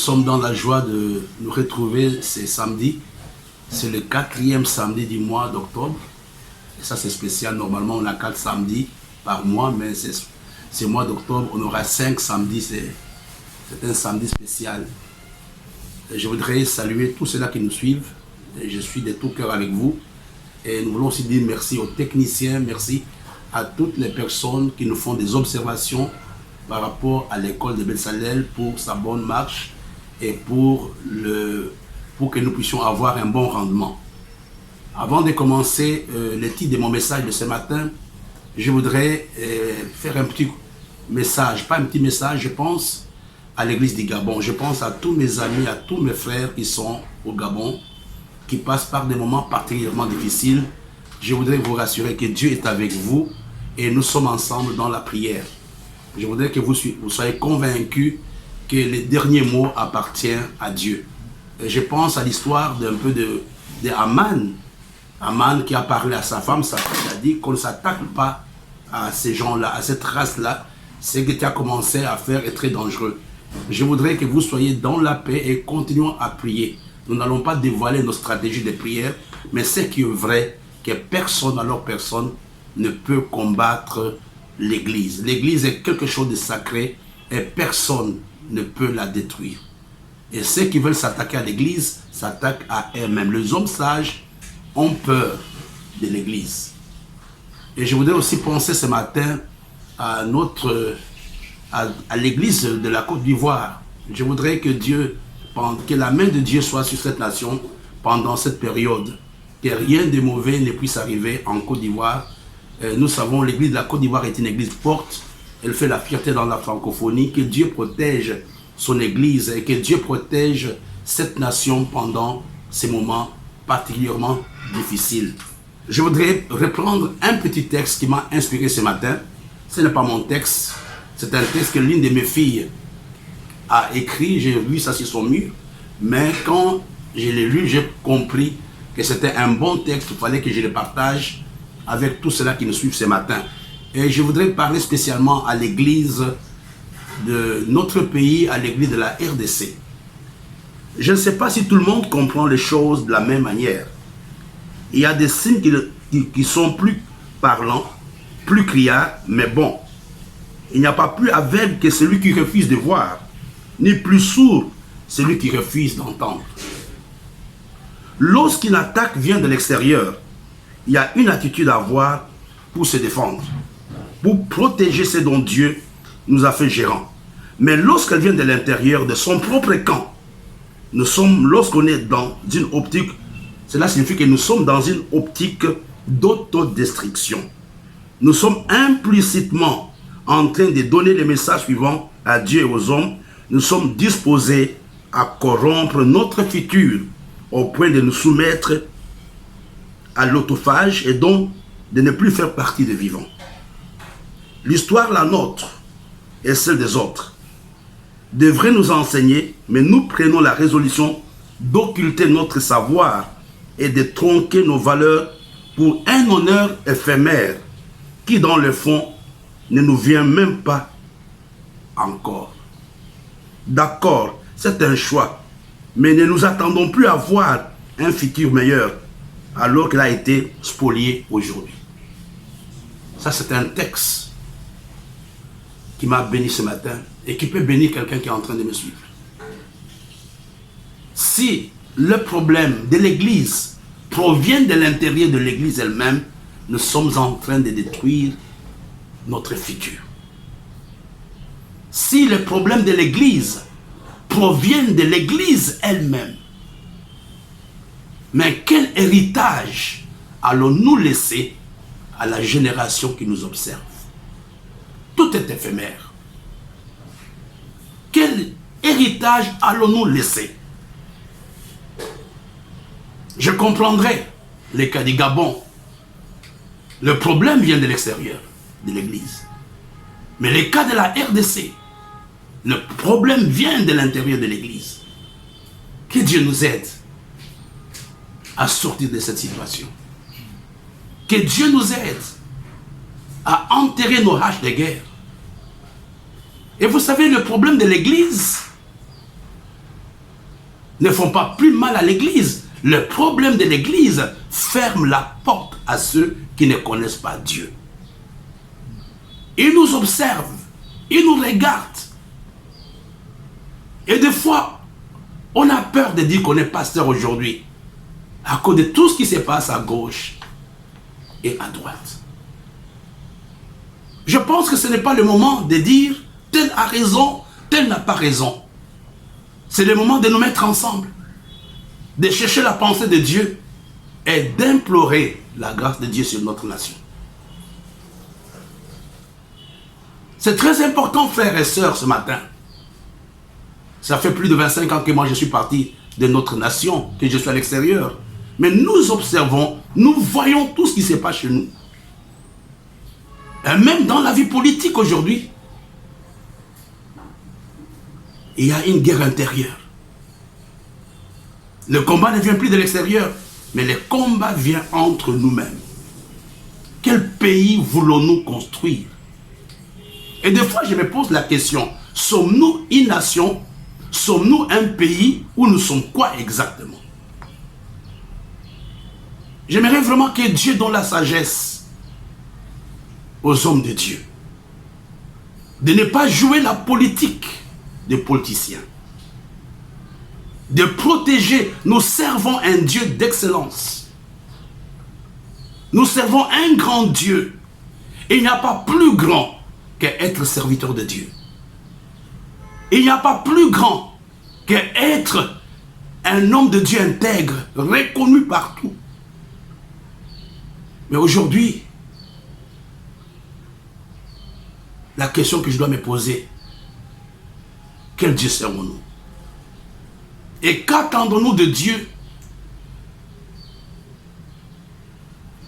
sommes dans la joie de nous retrouver ce samedi. C'est le 4e samedi du mois d'octobre. Et ça, c'est spécial. Normalement, on a 4 samedis par mois, mais ce mois d'octobre, on aura 5 samedis. C'est un samedi spécial. Et je voudrais saluer tous ceux-là qui nous suivent. Et je suis de tout cœur avec vous. Et nous voulons aussi dire merci aux techniciens, merci à toutes les personnes qui nous font des observations par rapport à l'école de Betsalel pour sa bonne marche et pour que nous puissions avoir un bon rendement. Avant de commencer le titre de mon message de ce matin, je voudrais faire un petit message, pas un petit message, je pense à l'église du Gabon. Je pense à tous mes amis, à tous mes frères qui sont au Gabon, qui passent par des moments particulièrement difficiles. Je voudrais vous rassurer que Dieu est avec vous et nous sommes ensemble dans la prière. Je voudrais que vous soyez convaincus que le dernier mot appartient à Dieu. Et je pense à l'histoire d'un peu de Aman. Aman qui a parlé à sa femme, sa femme a dit qu'on ne s'attaque pas à ces gens-là, à cette race-là. Ce que tu as commencé à faire est très dangereux. Je voudrais que vous soyez dans la paix et continuons à prier. Nous n'allons pas dévoiler nos stratégies de prière, mais ce qui est vrai, que personne, alors personne, ne peut combattre l'Église. L'Église est quelque chose de sacré et personne ne peut la détruire. Et ceux qui veulent s'attaquer à l'Église s'attaquent à eux-mêmes. Les hommes sages ont peur de l'Église. Et je voudrais aussi penser ce matin à l'Église de la Côte d'Ivoire. Je voudrais que la main de Dieu soit sur cette nation pendant cette période. Que rien de mauvais ne puisse arriver en Côte d'Ivoire. Nous savons l'église de la Côte d'Ivoire est une église forte. Elle fait la fierté dans la francophonie. Que Dieu protège son église et que Dieu protège cette nation pendant ces moments particulièrement difficiles. Je voudrais reprendre un petit texte qui m'a inspiré ce matin. Ce n'est pas mon texte. C'est un texte que l'une de mes filles a écrit. J'ai vu ça sur son mur. Mais quand je l'ai lu, j'ai compris que c'était un bon texte. Il fallait que je le partage avec tous ceux-là qui nous suivent ce matin. Et je voudrais parler spécialement à l'église de notre pays, à l'église de la RDC. Je ne sais pas si tout le monde comprend les choses de la même manière. Il y a des signes qui sont plus parlants, plus criards, mais bon. Il n'y a pas plus aveugle que celui qui refuse de voir, ni plus sourd celui qui refuse d'entendre. Lorsqu'une attaque vient de l'extérieur, il y a une attitude à avoir pour se défendre, pour protéger ce dont Dieu nous a fait gérants. Mais lorsqu'elle vient de l'intérieur, de son propre camp, lorsqu'on est dans une optique, cela signifie que nous sommes dans une optique d'autodestruction. Nous sommes implicitement en train de donner les messages suivants à Dieu et aux hommes. Nous sommes disposés à corrompre notre futur au point de nous soumettre à l'autophage et donc de ne plus faire partie des vivants. L'histoire, la nôtre et celle des autres, devrait nous enseigner, mais nous prenons la résolution d'occulter notre savoir et de tronquer nos valeurs pour un honneur éphémère qui, dans le fond, ne nous vient même pas encore. D'accord, c'est un choix, mais ne nous attendons plus à voir un futur meilleur alors qu'il a été spolié aujourd'hui. Ça, c'est un texte qui m'a béni ce matin et qui peut bénir quelqu'un qui est en train de me suivre. Si le problème de l'Église provient de l'intérieur de l'Église elle-même, nous sommes en train de détruire notre futur. Si le problème de l'Église provient de l'Église elle-même, mais quel héritage allons-nous laisser à la génération qui nous observe? Tout est éphémère. Quel héritage allons-nous laisser? Je comprendrai les cas du Gabon. Le problème vient de l'extérieur de l'Église. Mais les cas de la RDC, le problème vient de l'intérieur de l'Église. Que Dieu nous aide à sortir de cette situation. Que Dieu nous aide à enterrer nos haches de guerre. Et vous savez, le problème de l'Église ne font pas plus mal à l'Église. Le problème de l'Église ferme la porte à ceux qui ne connaissent pas Dieu. Ils nous observent, ils nous regardent. Et des fois, on a peur de dire qu'on est pasteur aujourd'hui, à cause de tout ce qui se passe à gauche et à droite. Je pense que ce n'est pas le moment de dire tel a raison, tel n'a pas raison. C'est le moment de nous mettre ensemble, de chercher la pensée de Dieu et d'implorer la grâce de Dieu sur notre nation. C'est très important, frères et sœurs, ce matin. Ça fait plus de 25 ans que moi je suis parti de notre nation, que je suis à l'extérieur. Mais nous observons, nous voyons tout ce qui se passe chez nous. Et même dans la vie politique aujourd'hui, il y a une guerre intérieure. Le combat ne vient plus de l'extérieur, mais le combat vient entre nous-mêmes. Quel pays voulons-nous construire? Et des fois, je me pose la question, sommes-nous une nation? Sommes-nous un pays où nous sommes quoi exactement? J'aimerais vraiment que Dieu donne la sagesse aux hommes de Dieu. De ne pas jouer la politique des politiciens. De protéger, nous servons un Dieu d'excellence. Nous servons un grand Dieu. Et il n'y a pas plus grand qu'être serviteur de Dieu. Il n'y a pas plus grand qu'être un homme de Dieu intègre, reconnu partout. Mais aujourd'hui, la question que je dois me poser, quel Dieu servons-nous? Et qu'attendons-nous de Dieu?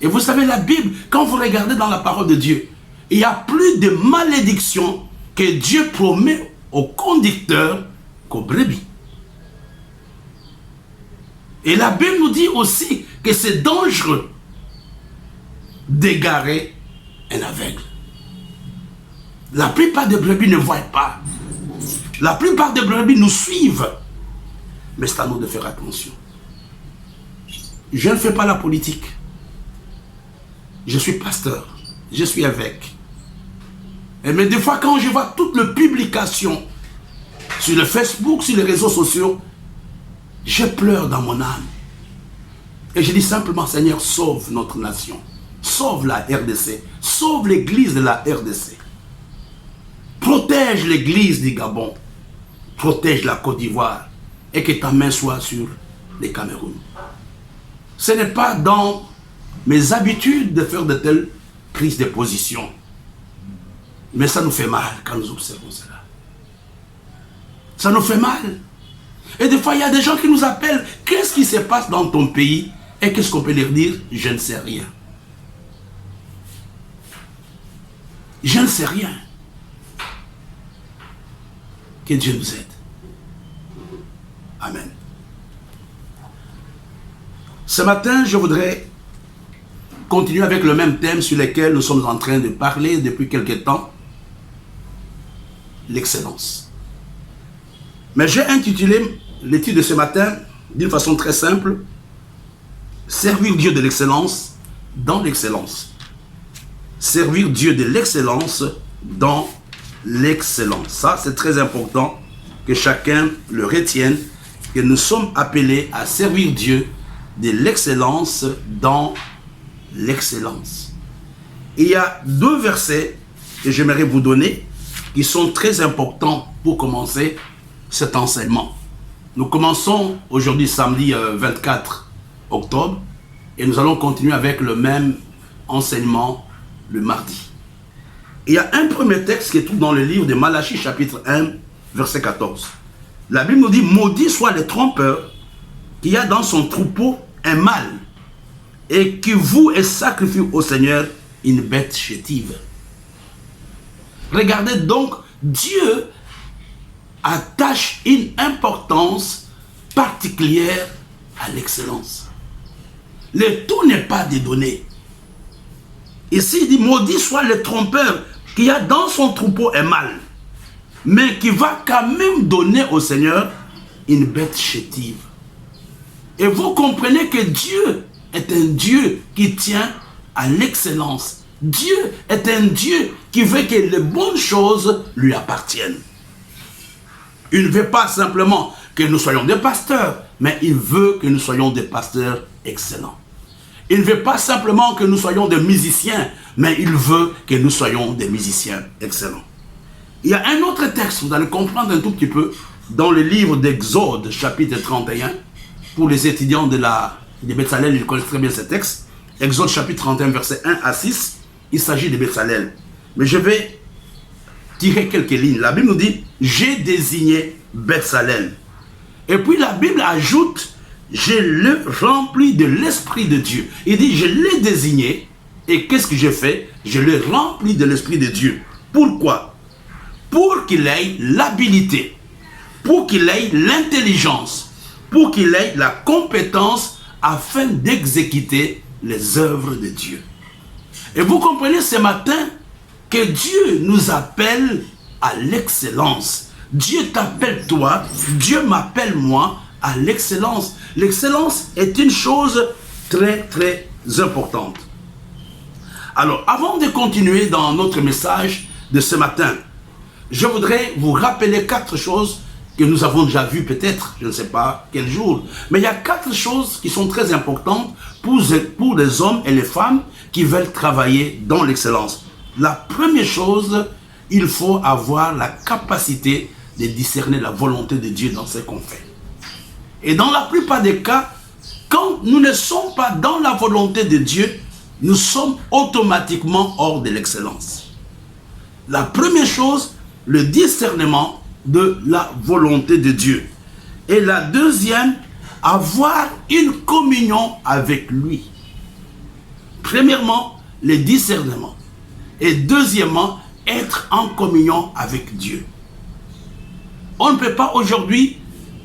Et vous savez, la Bible, quand vous regardez dans la parole de Dieu, il y a plus de malédictions que Dieu promet aux conducteurs qu'aux brebis. Et la Bible nous dit aussi que c'est dangereux d'égarer un aveugle. La plupart des brebis ne voient pas. La plupart des brebis nous suivent. Mais c'est à nous de faire attention. Je ne fais pas la politique. Je suis pasteur. Je suis évêque. Mais des fois, quand je vois toutes les publications sur le Facebook, sur les réseaux sociaux, je pleure dans mon âme. Et je dis simplement, Seigneur, sauve notre nation. Sauve la RDC. Sauve l'église de la RDC. Protège l'église du Gabon. Protège la Côte d'Ivoire. Et que ta main soit sur les Cameroun. Ce n'est pas dans mes habitudes de faire de telles prises de position. Mais ça nous fait mal quand nous observons cela. Ça nous fait mal. Et des fois, il y a des gens qui nous appellent. Qu'est-ce qui se passe dans ton pays? Et qu'est-ce qu'on peut leur dire? Je ne sais rien. Je ne sais rien. Que Dieu nous aide. Amen. Ce matin, je voudrais continuer avec le même thème sur lequel nous sommes en train de parler depuis quelque temps. L'excellence. Mais j'ai intitulé l'étude de ce matin d'une façon très simple. Servir Dieu de l'excellence dans l'excellence. Servir Dieu de l'excellence dans l'excellence. Ça, c'est très important que chacun le retienne, que nous sommes appelés à servir Dieu de l'excellence dans l'excellence. Il y a deux versets que j'aimerais vous donner qui sont très importants pour commencer cet enseignement. Nous commençons aujourd'hui samedi 24 octobre et nous allons continuer avec le même enseignement le mardi. Il y a un premier texte qui est tout dans le livre de Malachie chapitre 1 verset 14. La Bible nous dit: maudit soit le trompeur qui a dans son troupeau un mâle et qui voue et sacrifie au Seigneur une bête chétive. Regardez donc, Dieu attache une importance particulière à l'excellence. Le tout n'est pas dédonné. Ici, il dit: maudit soit le trompeur qui a dans son troupeau un mâle, mais qui va quand même donner au Seigneur une bête chétive. Et vous comprenez que Dieu est un Dieu qui tient à l'excellence. Dieu est un Dieu qui veut que les bonnes choses lui appartiennent. Il ne veut pas simplement que nous soyons des pasteurs, mais il veut que nous soyons des pasteurs excellents. Il ne veut pas simplement que nous soyons des musiciens, mais il veut que nous soyons des musiciens excellents. Il y a un autre texte, vous allez comprendre un tout petit peu, dans le livre d'Exode, chapitre 31, pour les étudiants de Bezalel, ils connaissent très bien ce texte. Exode chapitre 31, versets 1 à 6, il s'agit de Bezalel. Mais je vais tirer quelques lignes. La Bible nous dit, j'ai désigné Bezalel. Et puis la Bible ajoute, je le remplis de l'Esprit de Dieu. Il dit, je l'ai désigné, et qu'est-ce que j'ai fait? Je le remplis de l'Esprit de Dieu. Pourquoi? Pour qu'il ait l'habilité, pour qu'il ait l'intelligence, pour qu'il ait la compétence afin d'exécuter les œuvres de Dieu. Et vous comprenez ce matin que Dieu nous appelle à l'excellence. Dieu t'appelle toi, Dieu m'appelle moi à l'excellence. L'excellence est une chose très très importante. Alors, avant de continuer dans notre message de ce matin, je voudrais vous rappeler 4 choses que nous avons déjà vues peut-être, je ne sais pas quel jour. Mais il y a 4 choses qui sont très importantes pour les hommes et les femmes qui veulent travailler dans l'excellence. La première chose, il faut avoir la capacité de discerner la volonté de Dieu dans ce qu'on fait. Et dans la plupart des cas, quand nous ne sommes pas dans la volonté de Dieu, nous sommes automatiquement hors de l'excellence. La première chose, le discernement de la volonté de Dieu. Et la deuxième, avoir une communion avec lui. Premièrement, le discernement. Et deuxièmement, être en communion avec Dieu. On ne peut pas aujourd'hui,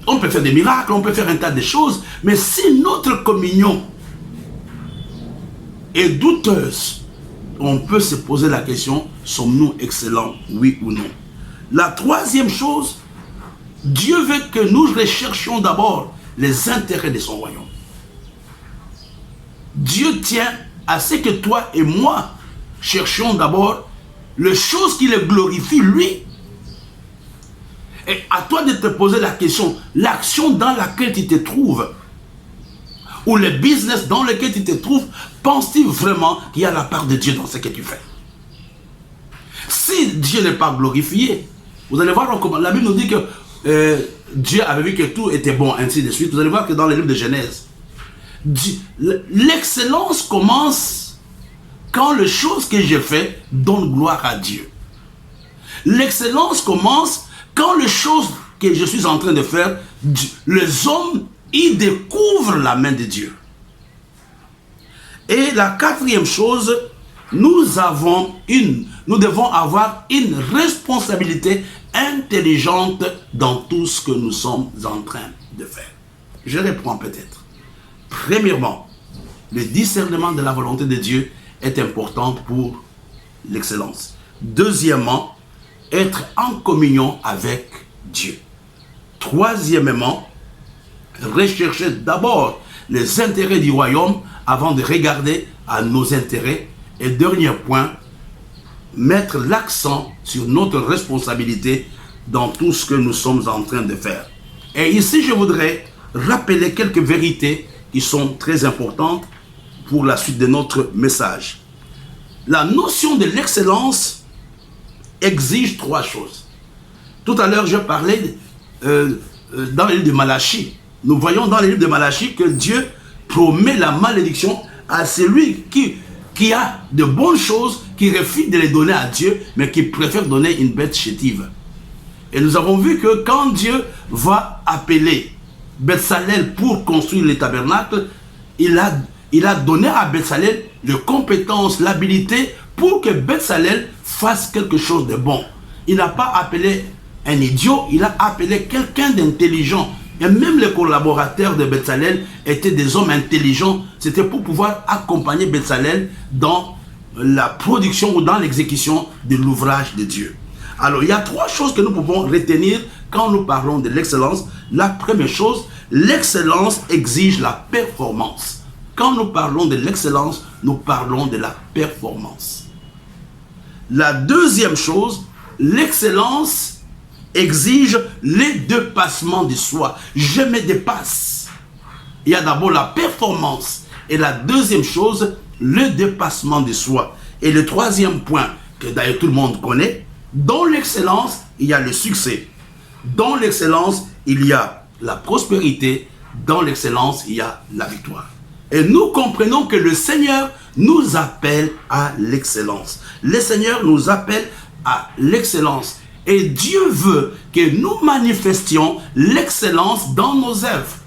on peut faire des miracles, on peut faire un tas de choses, mais si notre communion est douteuse, on peut se poser la question, sommes-nous excellents, oui ou non? La troisième chose, Dieu veut que nous recherchions d'abord les intérêts de son royaume. Dieu tient à ce que toi et moi cherchions d'abord les choses qui le glorifient lui. Et à toi de te poser la question, l'action dans laquelle tu te trouves, ou le business dans lequel tu te trouves, penses-tu vraiment qu'il y a la part de Dieu dans ce que tu fais? Si Dieu n'est pas glorifié, vous allez voir comment la Bible nous dit que Dieu avait vu que tout était bon, ainsi de suite. Vous allez voir que dans le livre de Genèse, l'excellence commence quand les choses que j'ai faites donnent gloire à Dieu. L'excellence commence quand les choses que je suis en train de faire, les hommes y découvrent la main de Dieu. Et la quatrième chose, nous devons avoir une responsabilité intelligente dans tout ce que nous sommes en train de faire. Je reprends peut-être. Premièrement, le discernement de la volonté de Dieu est important pour l'excellence. Deuxièmement, être en communion avec Dieu. Troisièmement, rechercher d'abord les intérêts du royaume avant de regarder à nos intérêts. Et dernier point, mettre l'accent sur notre responsabilité dans tout ce que nous sommes en train de faire. Et ici, je voudrais rappeler quelques vérités qui sont très importantes pour la suite de notre message. La notion de l'excellence exige 3 choses. Tout à l'heure, je parlais dans le livre de Malachie. Nous voyons dans le livre de Malachie que Dieu promet la malédiction à celui qui a de bonnes choses, qui refuse de les donner à Dieu, mais qui préfère donner une bête chétive. Et nous avons vu que quand Dieu va appeler Bezalel pour construire le tabernacle, il a donné à Bezalel les compétences, l'habilité pour que Bezalel fasse quelque chose de bon. Il n'a pas appelé un idiot, il a appelé quelqu'un d'intelligent. Et même les collaborateurs de Bezalel étaient des hommes intelligents. C'était pour pouvoir accompagner Bezalel dans la production ou dans l'exécution de l'ouvrage de Dieu. Alors, il y a 3 choses que nous pouvons retenir quand nous parlons de l'excellence, la première chose, l'excellence exige la performance. Quand nous parlons de l'excellence, nous parlons de la performance. La deuxième chose, l'excellence exige le dépassement de soi. Je me dépasse. Il y a d'abord la performance. Et la deuxième chose, le dépassement de soi. Et le troisième point, que d'ailleurs tout le monde connaît, dans l'excellence, il y a le succès. Dans l'excellence, il y a la prospérité. Dans l'excellence, il y a la victoire. Et nous comprenons que le Seigneur nous appelle à l'excellence. Le Seigneur nous appelle à l'excellence. Et Dieu veut que nous manifestions l'excellence dans nos œuvres.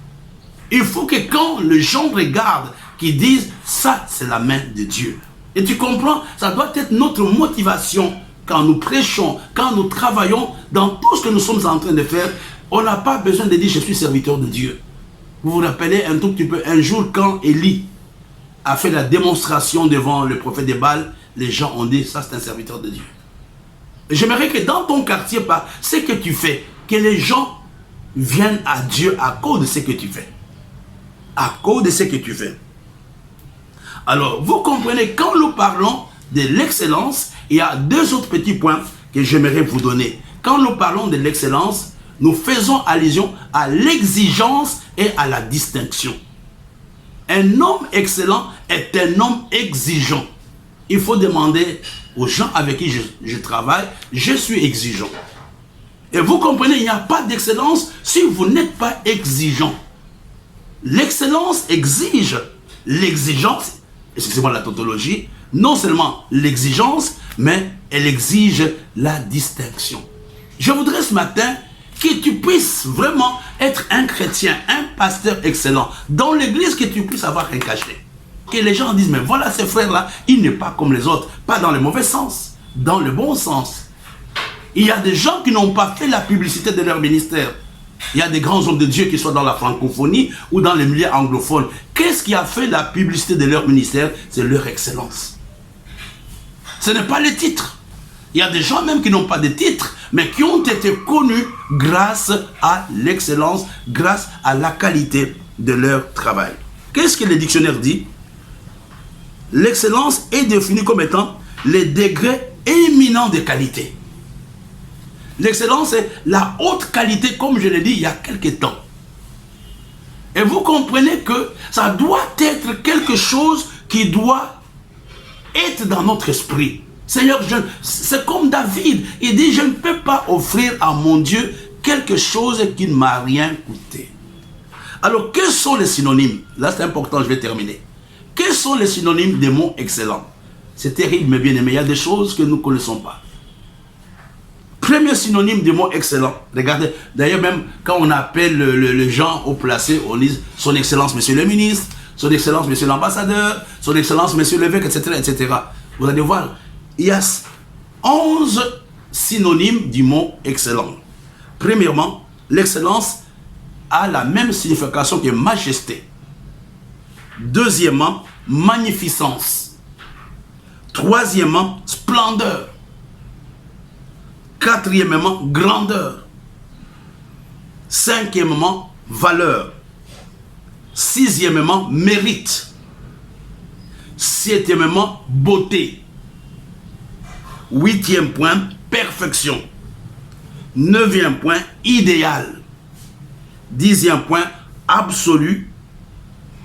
Il faut que quand les gens regardent, qu'ils disent, ça c'est la main de Dieu. Et tu comprends, ça doit être notre motivation quand nous prêchons, quand nous travaillons, dans tout ce que nous sommes en train de faire. On n'a pas besoin de dire, je suis serviteur de Dieu. Vous vous rappelez un tout petit peu, un jour quand Élie a fait la démonstration devant le prophète de Baal, les gens ont dit, ça c'est un serviteur de Dieu. J'aimerais que dans ton quartier, par ce que tu fais, que les gens viennent à Dieu à cause de ce que tu fais. À cause de ce que tu fais. Alors, vous comprenez, quand nous parlons de l'excellence, il y a deux autres petits points que j'aimerais vous donner. Quand nous parlons de l'excellence, nous faisons allusion à l'exigence et à la distinction. Un homme excellent est un homme exigeant. Il faut demander aux gens avec qui je travaille, je suis exigeant. Et vous comprenez, il n'y a pas d'excellence si vous n'êtes pas exigeant. L'excellence exige l'exigence, excusez-moi la tautologie, non seulement l'exigence, mais elle exige la distinction. Je voudrais ce matin que tu puisses vraiment être un chrétien, un pasteur excellent, dans l'église, que tu puisses avoir un cachet. Que les gens disent, mais voilà ce frère-là, il n'est pas comme les autres, pas dans le mauvais sens, dans le bon sens. Il y a des gens qui n'ont pas fait la publicité de leur ministère. Il y a des grands hommes de Dieu qui soient dans la francophonie ou dans les milieux anglophones. Qu'est-ce qui a fait la publicité de leur ministère? C'est leur excellence. Ce n'est pas les titres. Il y a des gens même qui n'ont pas de titres, mais qui ont été connus grâce à l'excellence, grâce à la qualité de leur travail. Qu'est-ce que le dictionnaire dit? L'excellence est définie comme étant les degrés éminents de qualité. L'excellence est la haute qualité, comme je l'ai dit il y a quelques temps. Et vous comprenez que ça doit être quelque chose qui doit être dans notre esprit. Seigneur, c'est comme David, il dit, je ne peux pas offrir à mon Dieu quelque chose qui ne m'a rien coûté. Alors, quels sont les synonymes? Là, c'est important, je vais terminer. Quels sont les synonymes des mots excellents? C'est terrible, mais bien aimé, il y a des choses que nous ne connaissons pas. Premier synonyme du mot excellent. Regardez, d'ailleurs même quand on appelle les gens au placé, on dit son excellence monsieur le ministre, son excellence monsieur l'ambassadeur, son excellence monsieur l'évêque, etc., etc. Vous allez voir, il y a 11 synonymes du mot excellent. Premièrement, l'excellence a la même signification que majesté. Deuxièmement, magnificence. Troisièmement, splendeur. Quatrièmement, grandeur. Cinquièmement, valeur. Sixièmement, mérite. Septièmement, beauté. Huitième point, perfection. Neuvième point, idéal. Dixième point, absolu.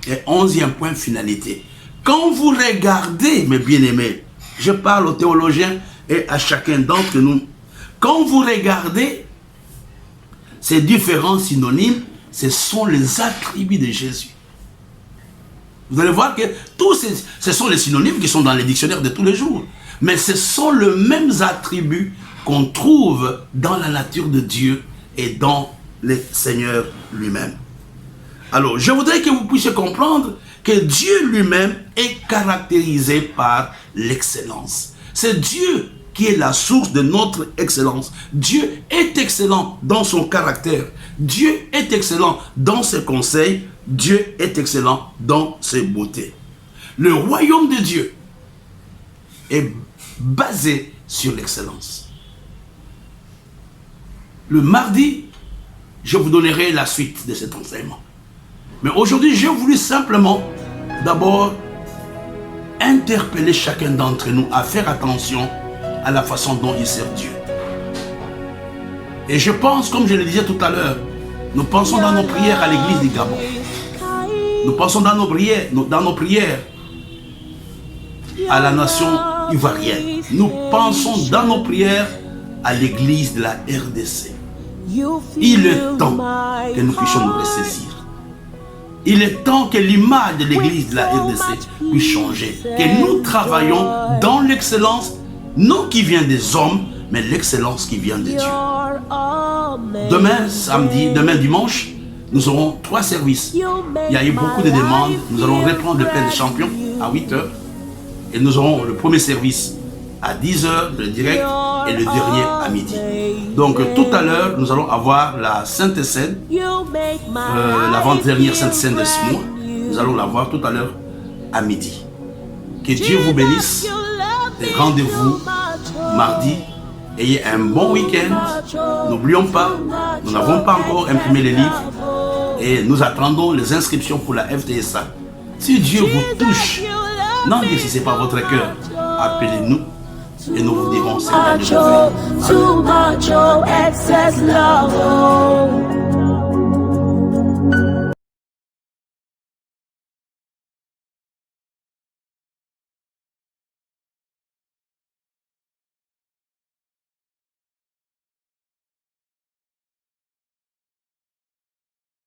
Et onzième point, finalité. Quand vous regardez, mes bien-aimés, je parle aux théologiens et à chacun d'entre nous, quand vous regardez ces différents synonymes, ce sont les attributs de Jésus. Vous allez voir que tous ce sont les synonymes qui sont dans les dictionnaires de tous les jours. Mais ce sont les mêmes attributs qu'on trouve dans la nature de Dieu et dans le Seigneur lui-même. Alors, je voudrais que vous puissiez comprendre que Dieu lui-même est caractérisé par l'excellence. C'est Dieu qui est la source de notre excellence. Dieu est excellent dans son caractère. Dieu est excellent dans ses conseils. Dieu est excellent dans ses beautés. Le royaume de Dieu est basé sur l'excellence. Le mardi, je vous donnerai la suite de cet enseignement. Mais aujourd'hui, j'ai voulu simplement, d'abord, interpeller chacun d'entre nous à faire attention à la façon dont il sert Dieu. Et je pense, comme je le disais tout à l'heure, nous pensons dans nos prières à l'église du Gabon. Nous pensons dans nos prières à la nation ivoirienne. Nous pensons dans nos prières à l'église de la RDC. Il est temps que nous puissions nous ressaisir. Il est temps que l'image de l'église de la RDC puisse changer. Que nous travaillons dans l'excellence, non qui vient des hommes, mais l'excellence qui vient de Dieu. Demain dimanche, nous aurons 3 services. Il y a eu beaucoup de demandes. Nous allons reprendre le plein des champions à 8 h. Et nous aurons le premier service à 10 h, le direct, et le dernier à midi. Donc tout à l'heure, nous allons avoir la Sainte Seine, l'avant-dernière Sainte Seine de ce mois. Nous allons la voir tout à l'heure à midi. Que Dieu vous bénisse. Et rendez-vous mardi. Ayez un bon week-end. N'oublions pas, nous n'avons pas encore imprimé les livres et nous attendons les inscriptions pour la FTSA. Si Dieu vous touche, n'endurcissez pas votre cœur. Appelez-nous et nous vous dirons c'est la